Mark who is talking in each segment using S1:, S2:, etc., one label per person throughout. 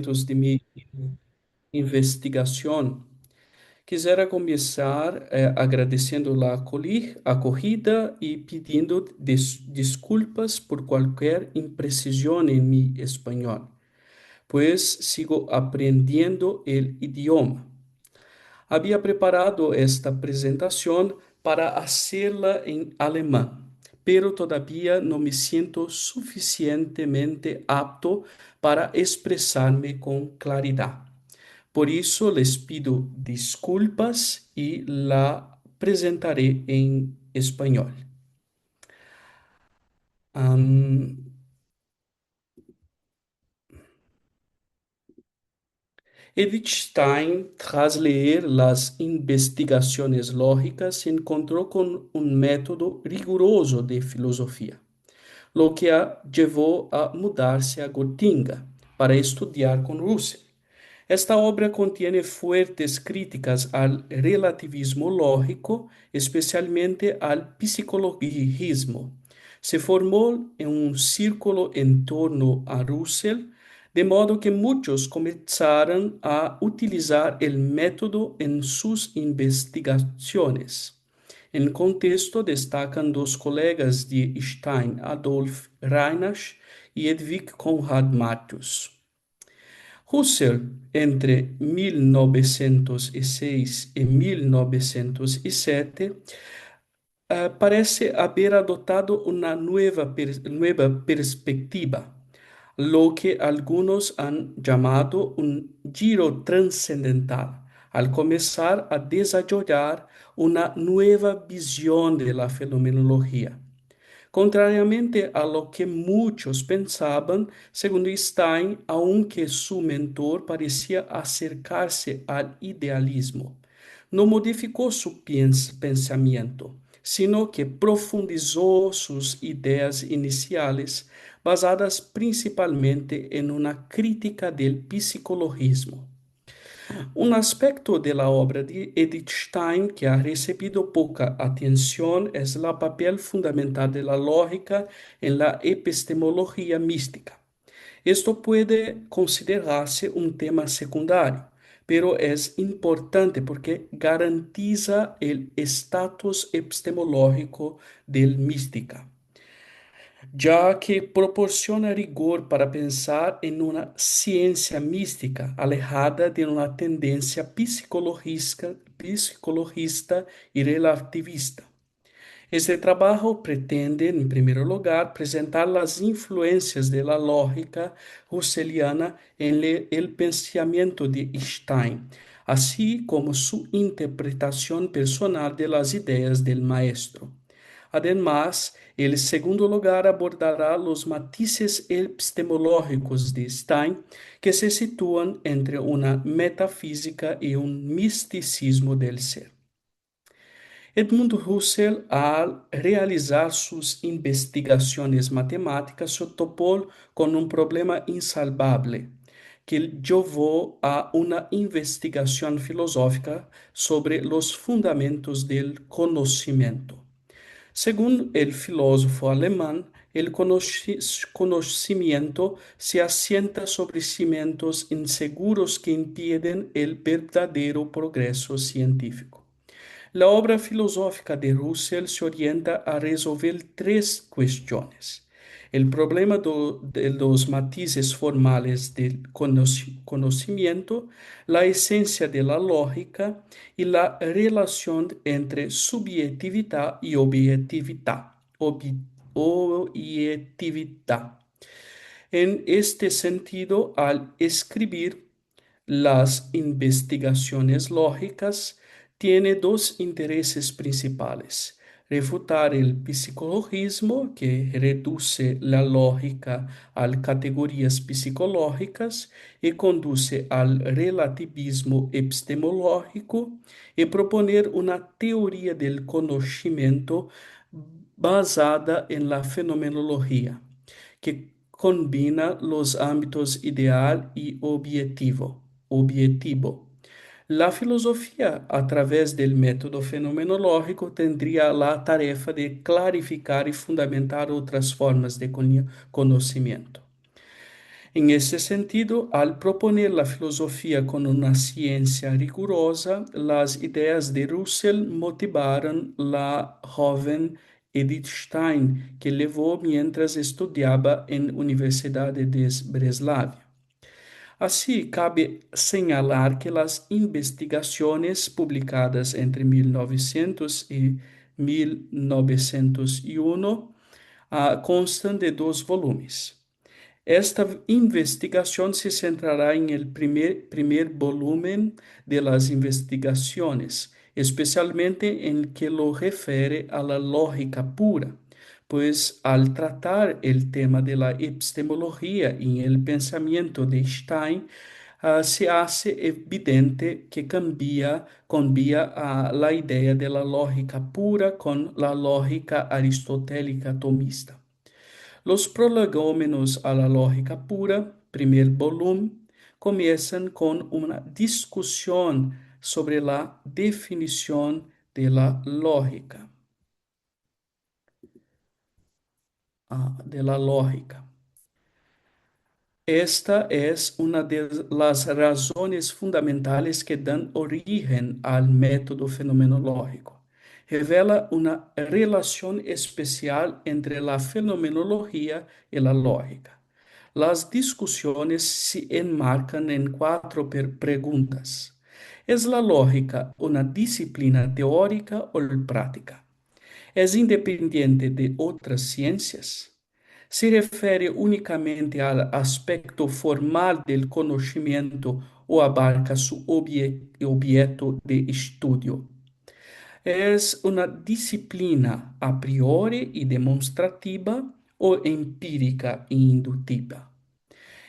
S1: de mi investigación. Quisiera comenzar agradeciendo la acogida y pidiendo disculpas por cualquier imprecisión en mi español, pues sigo aprendiendo el idioma. Había preparado esta presentación para hacerla en alemán, pero todavía no me siento suficientemente apto para expresarme con claridad. Por eso les pido disculpas y la presentaré en español. Am, Edith Stein, tras leer las investigaciones lógicas, se encontró con un método riguroso de filosofía, lo que llevó a mudarse a Gotinga para estudiar con Russell. Esta obra contiene fuertes críticas al relativismo lógico, especialmente al psicologismo. Se formó en un círculo en torno a Russell, de modo que muchos comenzaron a utilizar el método en sus investigaciones. En contexto destacan dos colegas de Stein, Adolf Reinach y Hedwig Conrad Martius. Husserl, entre 1906 y 1907, parece haber adoptado una nueva perspectiva, lo que algunos han llamado un giro trascendental, al comenzar a desarrollar una nueva visión de la fenomenología. Contrariamente a lo que muchos pensaban, según Stein, aunque su mentor parecía acercarse al idealismo, no modificó su pensamiento, sino que profundizó sus ideas iniciales, basadas principalmente en una crítica del psicologismo. Un aspecto de la obra de Edith Stein que ha recibido poca atención es el papel fundamental de la lógica en la epistemología mística. Esto puede considerarse un tema secundario, pero es importante porque garantiza el estatus epistemológico del mística, ya que proporciona rigor para pensar en una ciencia mística alejada de una tendencia psicologista y relativista. Este trabajo pretende, en primer lugar, presentar las influencias de la lógica russelliana en el pensamiento de Stein, así como su interpretación personal de las ideas del maestro. Además, el segundo lugar abordará los matices epistemológicos de Stein que se sitúan entre una metafísica y un misticismo del ser. Edmund Husserl, al realizar sus investigaciones matemáticas, se topó con un problema insalvable que llevó a una investigación filosófica sobre los fundamentos del conocimiento. Según el filósofo alemán, el conocimiento se asienta sobre cimientos inseguros que impiden el verdadero progreso científico. La obra filosófica de Russell se orienta a resolver tres cuestiones: el problema de los matices formales del conocimiento, la esencia de la lógica y la relación entre subjetividad y objetividad. Objetividad. En este sentido, al escribir las investigaciones lógicas, tiene dos intereses principales: refutar el psicologismo, que reduce la lógica a categorías psicológicas y conduce al relativismo epistemológico, y proponer una teoría del conocimiento basada en la fenomenología, que combina los ámbitos ideal y objetivo. La filosofía, a través del método fenomenológico, tendría la tarefa de clarificar y fundamentar otras formas de conocimiento. En ese sentido, al proponer la filosofía con una ciencia rigurosa, las ideas de Russell motivaron la joven Edith Stein, que llevó mientras estudiaba en Universidad de Breslavia. Así, cabe señalar que las investigaciones publicadas entre 1900 y 1901 constan de dos volumes. Esta investigación se centrará en el primer volumen de las investigaciones, especialmente en que lo refiere a la lógica pura, pues al tratar el tema de la epistemología y el pensamiento de Stein, se hace evidente que cambia a la idea de la lógica pura con la lógica aristotélica tomista. Los prolegómenos a la lógica pura, primer volumen, comienzan con una discusión sobre la definición de la lógica. De la lógica. Esta es una de las razones fundamentales que dan origen al método fenomenológico. Revela una relación especial entre la fenomenología y la lógica. Las discusiones se enmarcan en cuatro preguntas. ¿Es la lógica una disciplina teórica o práctica? ¿Es independiente de otras ciencias? ¿Se refiere únicamente al aspecto formal del conocimiento o abarca su objeto de estudio? ¿Es una disciplina a priori y demostrativa o empírica e inductiva?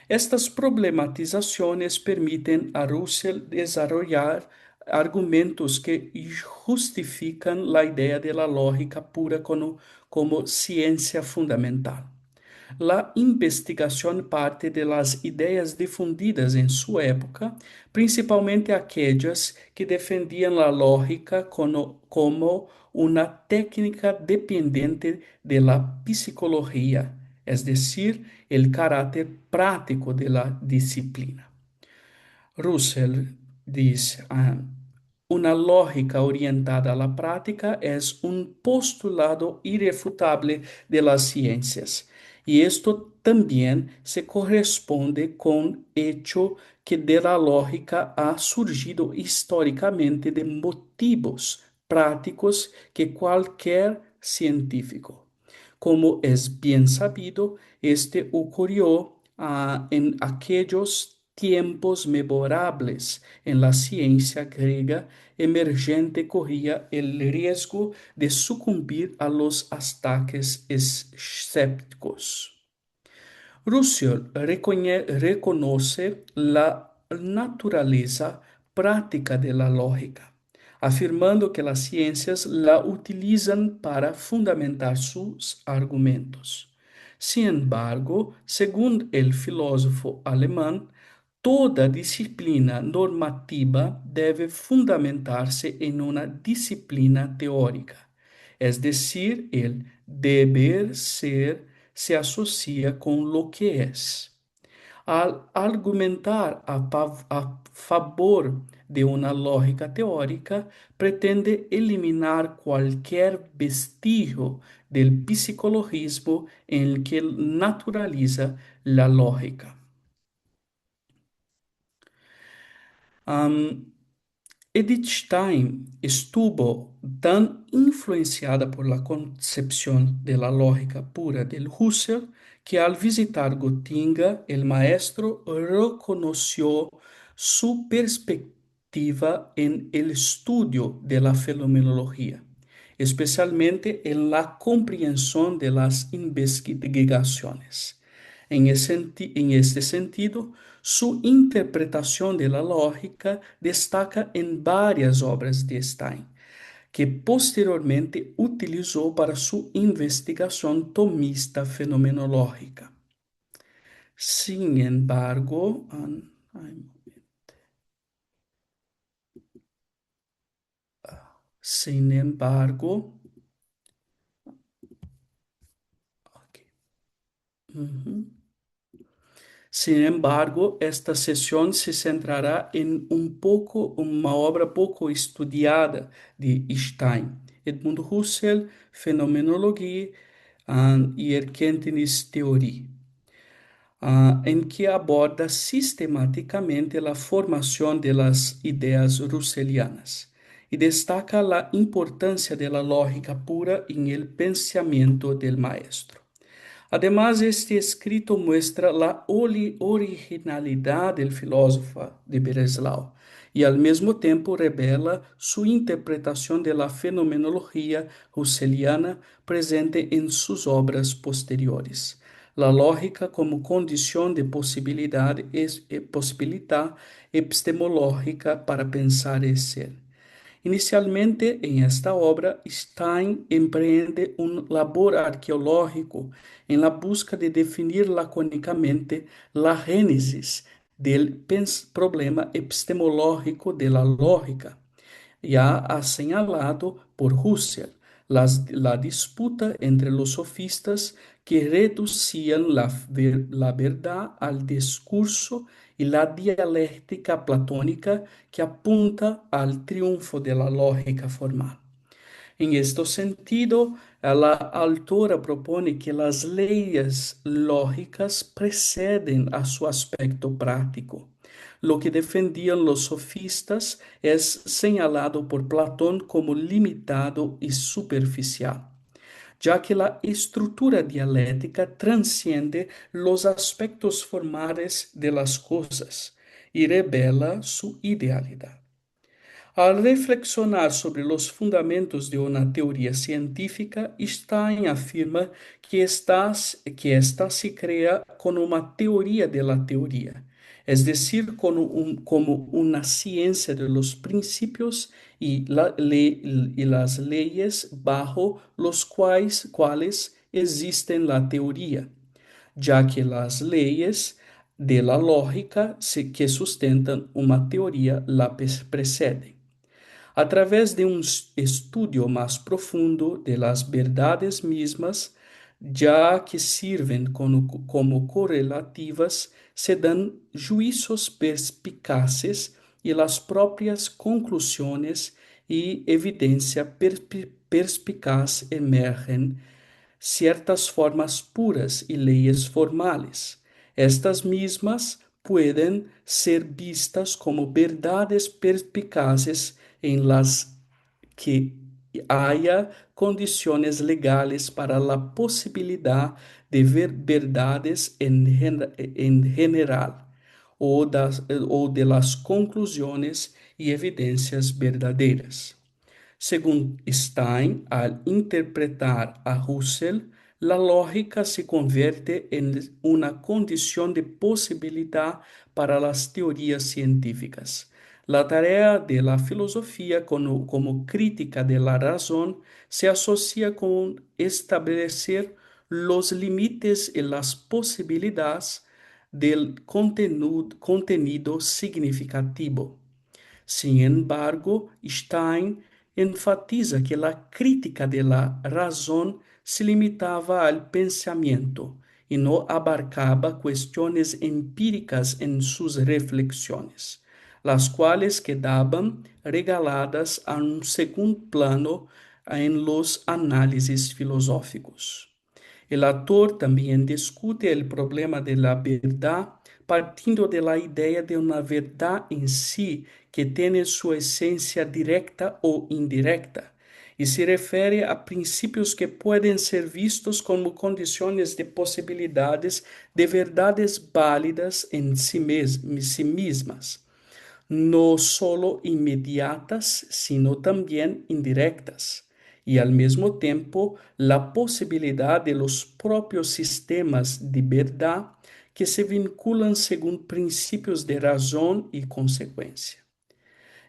S1: Estas problematizaciones permiten a Russell desarrollar argumentos que justifican la idea de la lógica pura como ciencia fundamental. La investigación parte de las ideas difundidas en su época, principalmente aquellas que defendían la lógica como una técnica dependiente de la psicología, es decir, el carácter práctico de la disciplina. Russell dice, una lógica orientada a la práctica es un postulado irrefutable de las ciencias, y esto también se corresponde con hecho que de la lógica ha surgido históricamente de motivos prácticos que cualquier científico. Como es bien sabido, este ocurrió en aquellos tiempos memorables en la ciencia griega emergente corría el riesgo de sucumbir a los ataques escépticos. Russell reconoce la naturaleza práctica de la lógica, afirmando que las ciencias la utilizan para fundamentar sus argumentos. Sin embargo, según el filósofo alemán, toda disciplina normativa debe fundamentarse en una disciplina teórica, es decir, el deber ser se asocia con lo que es. Al argumentar a favor de una lógica teórica, pretende eliminar cualquier vestigio del psicologismo en el que naturaliza la lógica. Am, Edith Stein estuvo tan influenciada por la concepción de la lógica pura del Husserl que al visitar Gotinga, el maestro reconoció su perspectiva en el estudio de la fenomenología, especialmente en la comprensión de las investigaciones. En este sentido, su interpretación de la lógica destaca en varias obras de Stein, que posteriormente utilizó para su investigación tomista fenomenológica. Sin embargo, sin embargo, ok, ujú. Sin embargo, esta sesión se centrará en una obra poco estudiada de Stein, Edmund Husserl, Fenomenologia y Erkenntnisteorie, en que aborda sistemáticamente la formación de las ideas russellianas y destaca la importancia de la lógica pura en el pensamiento del maestro. Además, este escrito muestra la originalidad del filósofo de Breslau y al mismo tiempo revela su interpretación de la fenomenología husserliana presente en sus obras posteriores. La lógica como condición de posibilidad epistemológica para pensar y ser. Inicialmente, en esta obra, Stein empreende un labor arqueológico en la busca de definir lacónicamente la génesis del problema epistemológico de la lógica, ya ha señalado por Husserl la disputa entre los sofistas que reducían la verdad al discurso y la dialéctica platónica que apunta al triunfo de la lógica formal. En este sentido, la autora propone que las leyes lógicas preceden a su aspecto práctico. Lo que defendían los sofistas es señalado por Platón como limitado y superficial, ya que la estructura dialéctica transciende los aspectos formales de las cosas y revela su idealidad. Al reflexionar sobre los fundamentos de una teoría científica, Stein afirma que ésta se crea con una teoría de la teoría, es decir, como una ciencia de los principios y las leyes bajo los cuales existen la teoría, ya que las leyes de la lógica que sustentan una teoría la preceden. A través de un estudio más profundo de las verdades mismas, ya que sirven como correlativas, se dan juicios perspicaces y las propias conclusiones y evidencia perspicaz emergen ciertas formas puras y leyes formales. Estas mismas pueden ser vistas como verdades perspicaces en las que haya condiciones legales para la posibilidad de ver verdades en general o de las conclusiones y evidencias verdaderas. Según Stein, al interpretar a Husserl, la lógica se convierte en una condición de posibilidad para las teorías científicas. La tarea de la filosofía como crítica de la razón se asocia con establecer los límites y las posibilidades del contenido significativo. Sin embargo, Stein enfatiza que la crítica de la razón se limitaba al pensamiento y no abarcaba cuestiones empíricas en sus reflexiones, las cuales quedaban regaladas a un segundo plano en los análisis filosóficos. El autor también discute el problema de la verdad partiendo de la idea de una verdad en sí que tiene su esencia directa o indirecta, y se refiere a principios que pueden ser vistos como condiciones de posibilidades de verdades válidas en sí mismas, no solo inmediatas, sino también indirectas, y al mismo tiempo la posibilidad de los propios sistemas de verdad que se vinculan según principios de razón y consecuencia.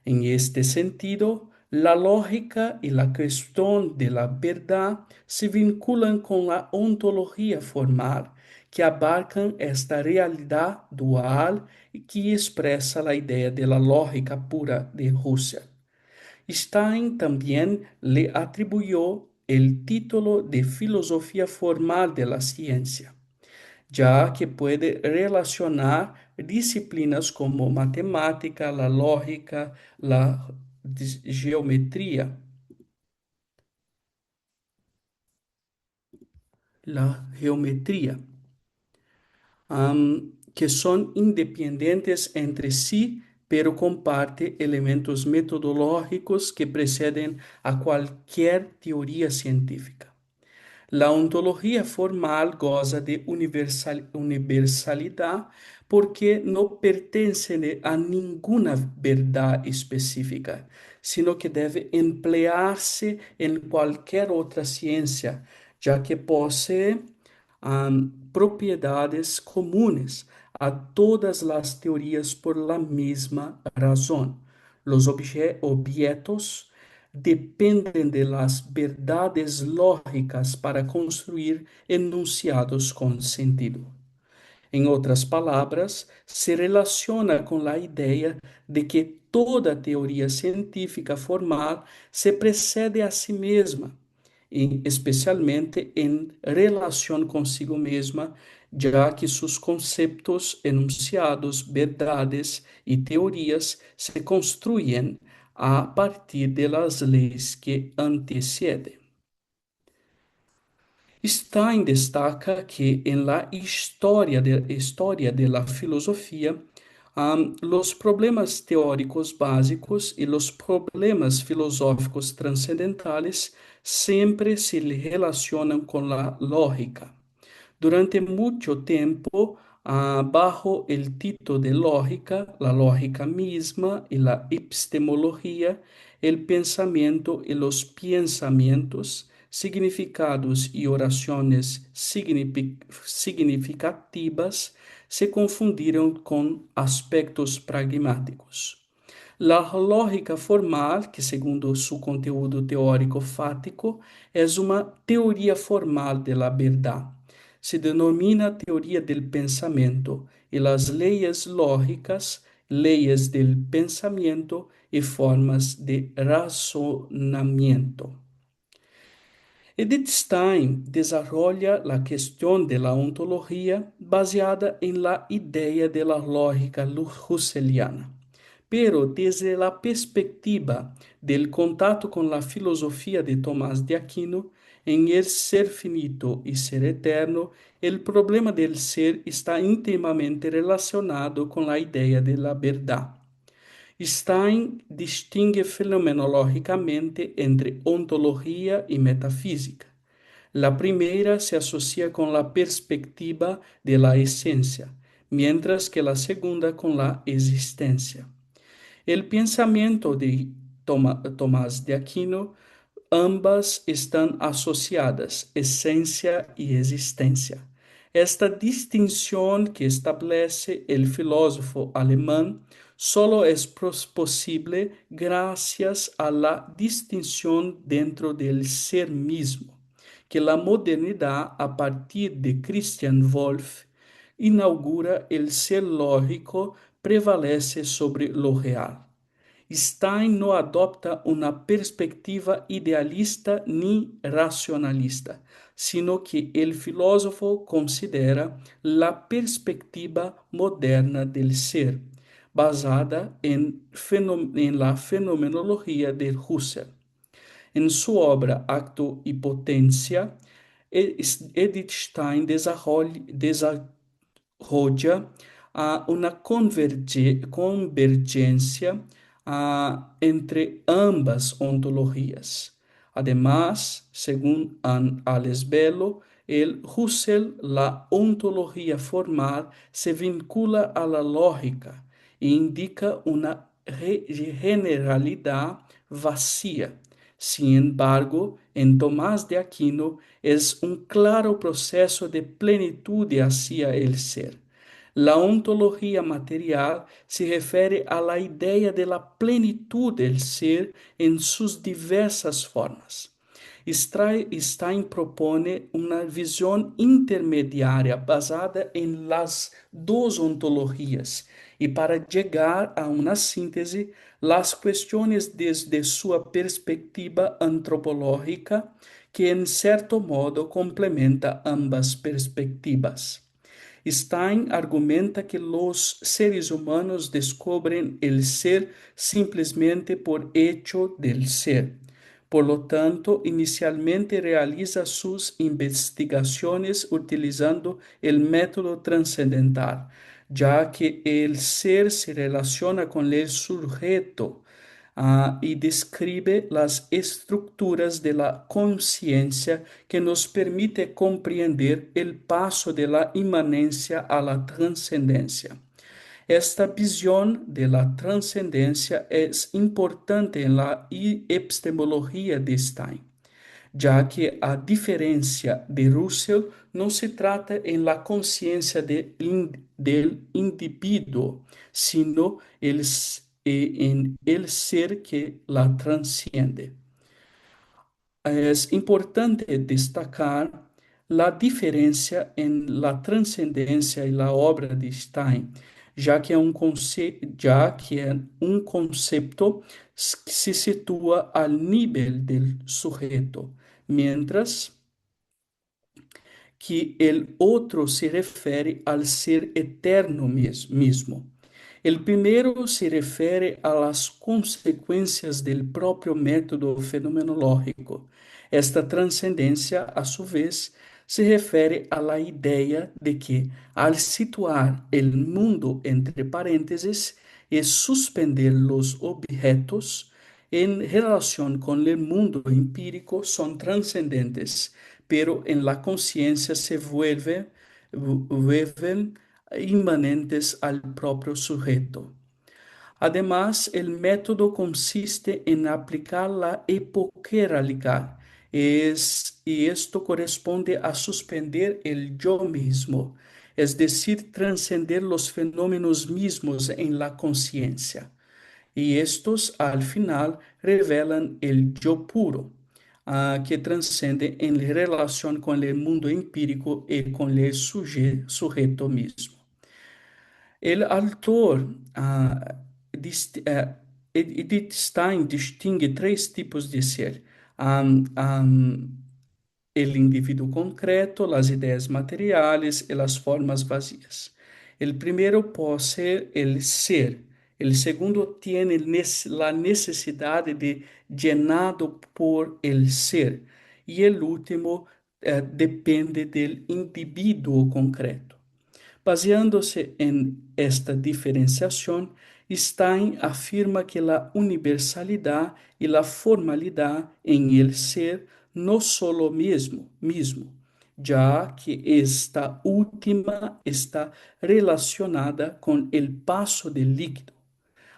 S1: En este sentido, la lógica y la cuestión de la verdad se vinculan con la ontología formal, que abarcan esta realidad dual y que expresa la idea de la lógica pura de Husserl. Stein también le atribuyó el título de filosofía formal de la ciencia, ya que puede relacionar disciplinas como matemática, la lógica, la geometría. La geometría, que son independientes entre sí, pero comparte elementos metodológicos que preceden a cualquier teoría científica. La ontología formal goza de universalidad porque no pertenece a ninguna verdad específica, sino que debe emplearse en cualquier otra ciencia, ya que posee propiedades comunes a todas las teorías por la misma razón. Los objetos dependen de las verdades lógicas para construir enunciados con sentido. En otras palabras, se relaciona con la idea de que toda teoría científica formal se precede a sí misma, especialmente en relación consigo misma, ya que sus conceptos, enunciados, verdades y teorías se construyen a partir de las leyes que anteceden. Stein destaca que en la historia de la filosofía, los problemas teóricos básicos y los problemas filosóficos trascendentales siempre se relacionan con la lógica. Durante mucho tiempo, bajo el título de lógica, la lógica misma y la epistemología, el pensamiento y los pensamientos, significados y oraciones significativas se confundieron con aspectos pragmáticos. La lógica formal, que segundo su conteúdo teórico fático, es una teoría formal de la verdad. Se denomina teoría del pensamiento y las leyes lógicas, leyes del pensamiento y formas de razonamiento. Edith Stein desarrolla la cuestión de la ontología basada en la idea de la lógica husserliana, pero desde la perspectiva del contacto con la filosofía de Tomás de Aquino, en el ser finito y ser eterno, el problema del ser está íntimamente relacionado con la idea de la verdad. Stein distingue fenomenológicamente entre ontología y metafísica. La primera se asocia con la perspectiva de la esencia, mientras que la segunda con la existencia. El pensamiento de Tomás de Aquino, ambas están asociadas, esencia y existencia. Esta distinción que establece el filósofo alemán solo es posible gracias a la distinción dentro del ser mismo, que la modernidad a partir de Christian Wolff inaugura el ser lógico prevalece sobre lo real. Stein no adopta una perspectiva idealista ni racionalista, sino que el filósofo considera la perspectiva moderna del ser, basada en la fenomenología de Husserl. En su obra Acto y Potencia, Edith Stein desarrolla una convergencia entre ambas ontologías. Además, según Ales Bello, el Husserl, la ontología formal se vincula a la lógica e indica una generalidad vacía. Sin embargo, en Tomás de Aquino es un claro proceso de plenitud hacia el ser. La ontología material se refiere a la idea de la plenitud del ser en sus diversas formas. Stein propone una visión intermediaria basada en las dos ontologías y para llegar a una síntesis, las cuestiones desde su perspectiva antropológica que en cierto modo complementa ambas perspectivas. Stein argumenta que los seres humanos descubren el ser simplemente por hecho del ser. Por lo tanto, inicialmente realiza sus investigaciones utilizando el método trascendental, ya que el ser se relaciona con el sujeto y describe las estructuras de la conciencia que nos permite comprender el paso de la inmanencia a la trascendencia. Esta visión de la trascendencia es importante en la epistemología de Stein, ya que a diferencia de Russell, no se trata en la conciencia del individuo, sino en el ser que la transciende. Es importante destacar la diferencia en la trascendencia y la obra de Stein, ya que un concepto se sitúa al nivel del sujeto, mientras que el otro se refiere al ser eterno mismo. El primero se refiere a las consecuencias del propio método fenomenológico. Esta trascendencia, a su vez, se refiere a la idea de que, al situar el mundo entre paréntesis y suspender los objetos en relación con el mundo empírico, son trascendentes, pero en la conciencia se vuelven inmanentes al propio sujeto. Además, el método consiste en aplicar la epoqueralidad, y esto corresponde a suspender el yo mismo, es decir, trascender los fenómenos mismos en la conciencia. Y estos al final revelan el yo puro, que transcende en relación con el mundo empírico y con el sujeto mismo. El autor Edith Stein distingue tres tipos de ser. Am, am, el individuo concreto, las ideas materiales y las formas vacías. El primero posee el ser. El segundo tiene la necesidad de llenado por el ser. Y el último depende del individuo concreto. Baseándose en esta diferenciación, Stein afirma que la universalidad y la formalidad en el ser no solo mismo, ya que esta última está relacionada con el paso del líquido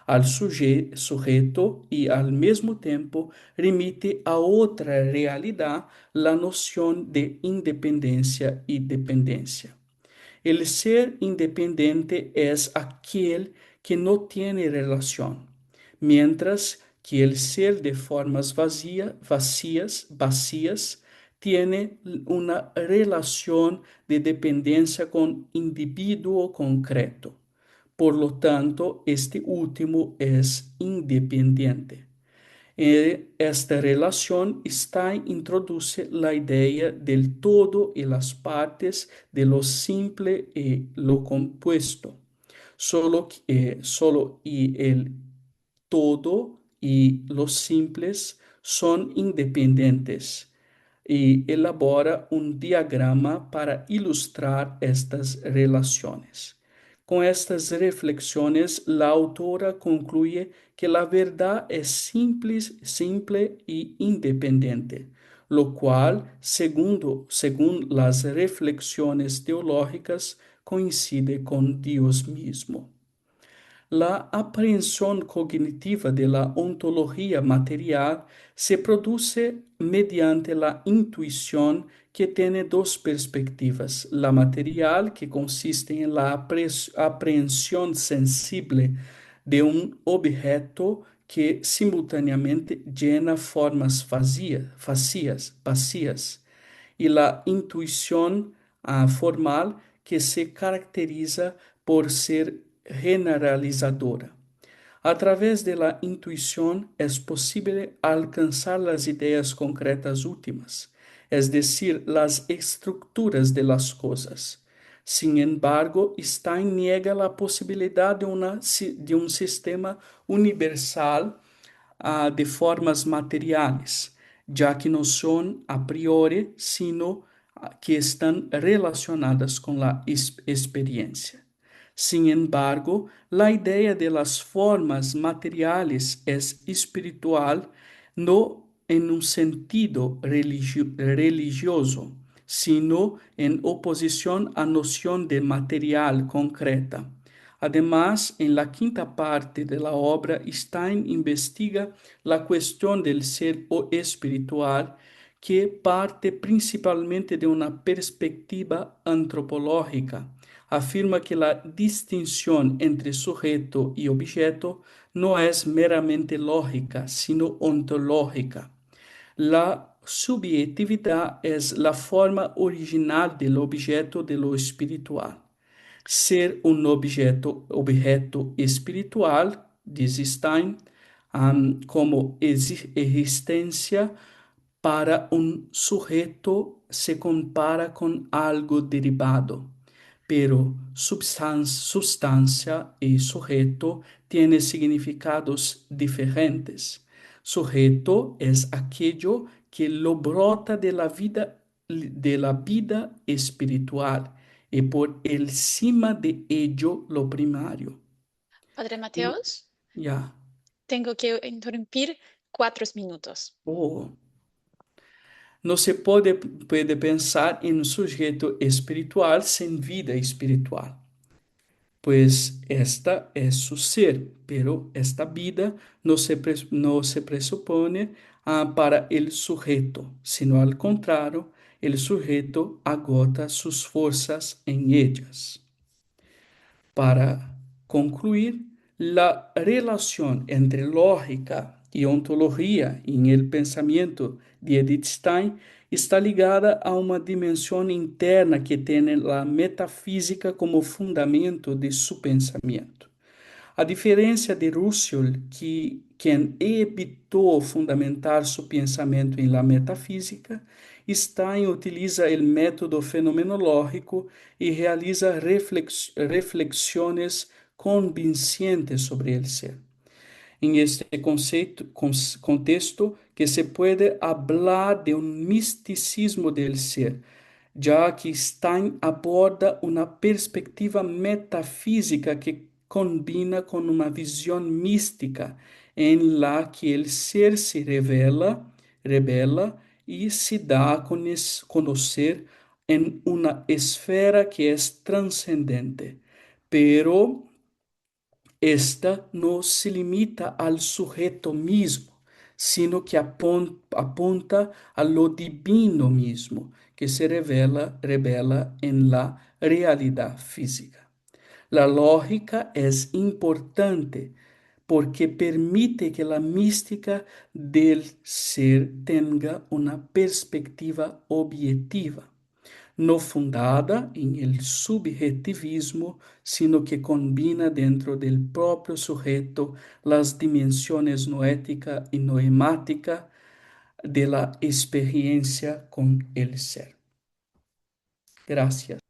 S1: al sujeto y al mismo tiempo remite a otra realidad la noción de independencia y dependencia. El ser independiente es aquel que no tiene relación, mientras que el ser de formas vacías tiene una relación de dependencia con individuo concreto. Por lo tanto, este último es independiente. En esta relación, Stein introduce la idea del todo y las partes, de lo simple y lo compuesto. Solo y el todo y los simples son independientes, y elabora un diagrama para ilustrar estas relaciones. Con estas reflexiones, la autora concluye que la verdad es simple y independiente, lo cual, según las reflexiones teológicas, coincide con Dios mismo. La aprehensión cognitiva de la ontología material se produce mediante la intuición, que tiene dos perspectivas: la material, que consiste en la aprehensión sensible de un objeto que simultáneamente llena formas vacías, y la intuición formal, que se caracteriza por ser generalizadora. A través de la intuición es posible alcanzar las ideas concretas últimas, es decir, las estructuras de las cosas. Sin embargo, Stein niega la posibilidad de un sistema universal de formas materiales, ya que no son a priori, sino que están relacionadas con la experiencia. Sin embargo, la idea de las formas materiales es espiritual no en un sentido religioso, sino en oposición a noción de material concreta. Además, en la quinta parte de la obra, Stein investiga la cuestión del ser o espiritual, que parte principalmente de una perspectiva antropológica. Afirma que la distinción entre sujeto y objeto no es meramente lógica, sino ontológica. La subjetividad es la forma original del objeto de lo espiritual. Ser um objeto espiritual, diz Stein, como existência para um sujeto se compara com algo derivado, pero sustancia y sujeto tienen significados diferentes. Sujeto es aquello que lo brota de la vida espiritual y por encima de ello lo primario.
S2: Padre
S1: Y
S2: Mateos,
S1: ya,
S2: tengo que interrumpir 4 minutos.
S1: oh, no se puede pensar en un sujeto espiritual sin vida espiritual. Pues esta es su ser, pero esta vida no se presupone para el sujeto, sino al contrario, el sujeto agota sus fuerzas en ellas. Para concluir, la relación entre lógica y ontología en el pensamiento de Edith Stein está ligada a una dimensión interna que tiene la metafísica como fundamento de su pensamiento. A diferença de Russell, quem evitou fundamentar seu pensamento em la metafísica, Stein utiliza o método fenomenológico e realiza reflexões convincentes sobre o ser. En este contexto que se puede hablar de un misticismo del ser, ya que Stein aborda una perspectiva metafísica que combina con una visión mística en la que el ser se revela y se da a conocer en una esfera que es trascendente, pero esta no se limita al sujeto mismo, sino que apunta a lo divino mismo, que se revela en la realidad física. La lógica es importante porque permite que la mística del ser tenga una perspectiva objetiva, no fundada en el subjetivismo, sino que combina dentro del propio sujeto las dimensiones noética y noemática de la experiencia con el ser. Gracias.